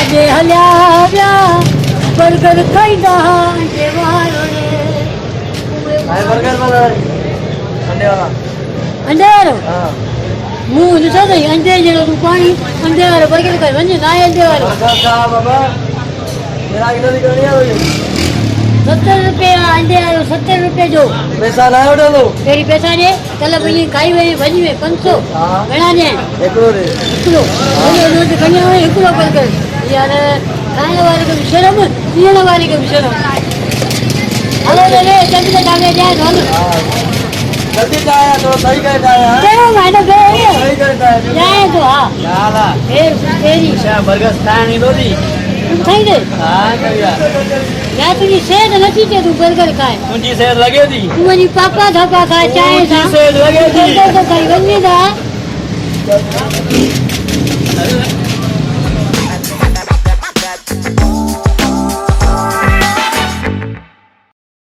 આજે હલ્યા આવ્યા બર્ગર ખાઈ દા જેવાળો રે हाय बर्गर वाला अंडे वाला અંધેવાળો हाँ હું નથી થઈ અંધે જેલો તું પાણી અંધેવાળો બર્ગર ખાઈ વંજે ના અંધેવાળો बर्गर साहब बाबा मेरा किलो निकल गया भाई 70 રૂપિયા અંધેવાળો 70 રૂપિયા જો पैसा लाया उठा लो तेरी पैसा दे कल भाई खाई वे भजी में 500 हाँ घणा ने एकड़ो रे एकलो बोले रोज कन्या है एकलो बर्गर यार खाने वाले को भी शर्म पीने वाले को भी शर्म हेलो रे जल्दी से डाले जाए धन जल्दी जाया तो सही कहता है केरो माने गए सही कहता है जाए तो हां याला फिर तेरी क्या बर्गर खाया नहीं दोदी खाई दे हाँ करिया या तुझी सेहत नहीं के तू बर्गर खाए मुझे सेहत लगे थी तू मेरी पापा धपा खाए चाय मुझे था सेहत लगे थी बर्गर तो खाई बन्नी था